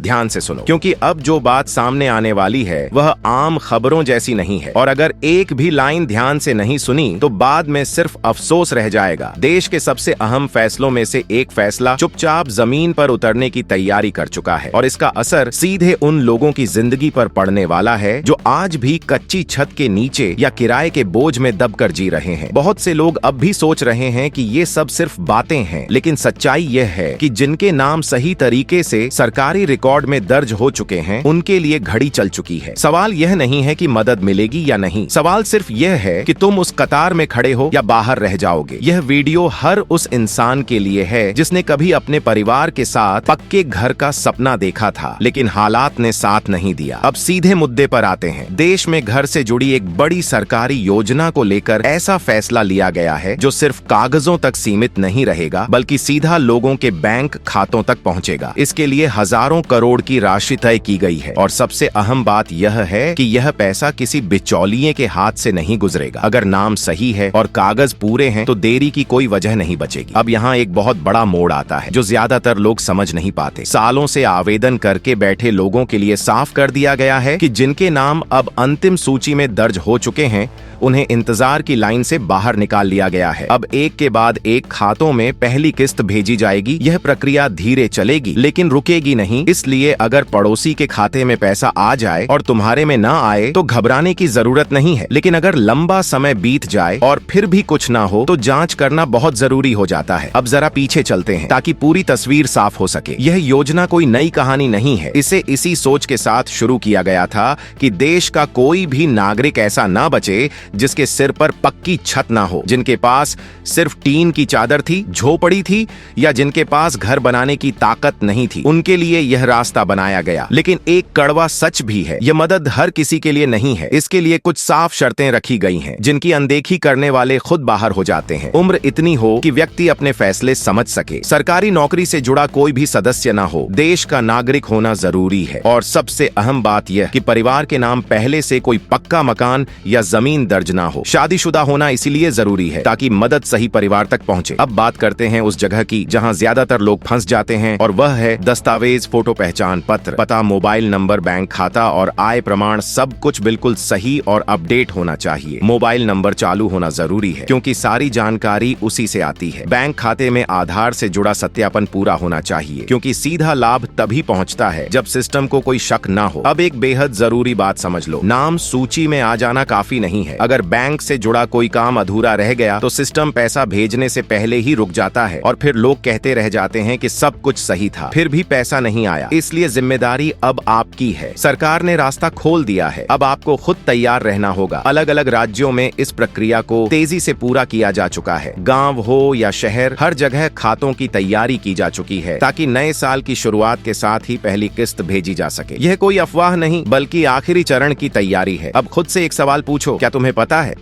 ध्यान से सुनो, क्योंकि अब जो बात सामने आने वाली है वह आम खबरों जैसी नहीं है, और अगर एक भी लाइन ध्यान से नहीं सुनी तो बाद में सिर्फ अफसोस रह जाएगा। देश के सबसे अहम फैसलों में से एक फैसला चुपचाप जमीन पर उतरने की तैयारी कर चुका है, और इसका असर सीधे उन लोगों की जिंदगी पर पड़ने वाला है जो आज भी कच्ची छत के नीचे या किराए के बोझ में दबकर जी रहे हैं। बहुत से लोग अब भी सोच रहे हैं कि ये सब सिर्फ बातें हैं, लेकिन सच्चाई यह है कि जिनके नाम सही तरीके से सरकारी रिकॉर्ड में दर्ज हो चुके हैं उनके लिए घड़ी चल चुकी है। सवाल यह नहीं है कि मदद मिलेगी या नहीं, सवाल सिर्फ यह है कि तुम उस कतार में खड़े हो या बाहर रह जाओगे। यह वीडियो हर उस इंसान के लिए है जिसने कभी अपने परिवार के साथ पक्के घर का सपना देखा था, लेकिन हालात ने साथ नहीं दिया। अब सीधे मुद्दे पर आते हैं। देश में घर से जुड़ी एक बड़ी सरकारी योजना को लेकर ऐसा फैसला लिया गया है जो सिर्फ कागजों तक सीमित नहीं रहेगा, बल्कि सीधा लोगों के बैंक खातों तक पहुंचेगा। इसके लिए हजारों करोड़ की राशि तय की गई है, और सबसे अहम बात यह है कि यह पैसा किसी बिचौलिए के हाथ से नहीं गुजरेगा। अगर नाम सही है और कागज पूरे हैं तो देरी की कोई वजह नहीं बचेगी। अब यहाँ एक बहुत बड़ा मोड़ आता है जो ज्यादातर लोग समझ नहीं पाते। सालों से आवेदन करके बैठे लोगों के लिए साफ कर दिया गया है कि जिनके नाम अब अंतिम सूची में दर्ज हो चुके हैं उन्हें इंतजार की लाइन से बाहर निकाल लिया गया है। अब एक के बाद एक खातों में पहली किस्त भेजी जाएगी। यह प्रक्रिया धीरे चलेगी लेकिन रुकेगी नहीं, इसलिए अगर पड़ोसी के खाते में पैसा आ जाए और तुम्हारे में ना आए तो घबराने की जरूरत नहीं है। लेकिन अगर लंबा समय बीत जाए और फिर भी कुछ ना हो तो जांच करना बहुत जरूरी हो जाता है। अब जरा पीछे चलते हैं ताकि पूरी तस्वीर साफ हो सके। यह योजना कोई नई कहानी नहीं है। इसे इसी सोच के साथ शुरू किया गया था कि देश का कोई भी नागरिक ऐसा ना बचे जिसके सिर पर पक्की छत ना हो, जिनके पास सिर्फ टीन की चादर थी, झोपड़ी थी, या जिनके पास घर बनाने की ताकत नहीं थी। उनके लिए यह रास्ता बनाया गया। लेकिन एक कड़वा सच भी है, यह मदद हर किसी के लिए नहीं है। इसके लिए कुछ साफ शर्तें रखी गई हैं, जिनकी अनदेखी करने वाले खुद बाहर हो जाते हैं। उम्र इतनी हो कि व्यक्ति अपने फैसले समझ सके, सरकारी नौकरी से जुड़ा कोई भी सदस्य ना हो, देश का नागरिक होना जरूरी है, और सबसे अहम बात यह कि परिवार के नाम पहले से कोई पक्का मकान या जमीन दर्ज ना हो। शादीशुदा होना इसीलिए जरूरी है ताकि मदद सही परिवार तक पहुंचे। अब बात करते हैं उस जगह की जहां ज्यादातर लोग फंस जाते हैं, और वह है दस्तावेज, फोटो पहचान पत्र, पता, मोबाइल नंबर, बैंक खाता और आय प्रमाण। सब कुछ बिल्कुल सही और अपडेट होना चाहिए। मोबाइल नंबर चालू होना जरूरी है क्योंकि सारी जानकारी उसी से आती है। बैंक खाते में आधार से जुड़ा सत्यापन पूरा होना चाहिए क्योंकि सीधा लाभ तभी पहुंचता है जब सिस्टम को कोई शक ना हो। अब एक बेहद जरूरी बात समझ लो, नाम सूची में आ जाना काफी नहीं है। अगर बैंक से जुड़ा कोई काम अधूरा रह गया तो सिस्टम पैसा भेजने से पहले ही रुक जाता है, और फिर लोग कहते रह जाते हैं कि सब कुछ सही था, फिर भी पैसा नहीं आया। इसलिए जिम्मेदारी अब आपकी है। सरकार ने रास्ता खोल दिया है, अब आपको खुद तैयार रहना होगा। अलग अलग राज्यों में इस प्रक्रिया को तेजी से पूरा किया जा चुका है। गांव हो या शहर, हर जगह खातों की तैयारी की जा चुकी है ताकि नए साल की शुरुआत के साथ ही पहली किस्त भेजी जा सके। यह कोई अफवाह नहीं बल्कि आखिरी चरण की तैयारी है। अब खुद से एक सवाल पूछो, क्या तुम्हें पता है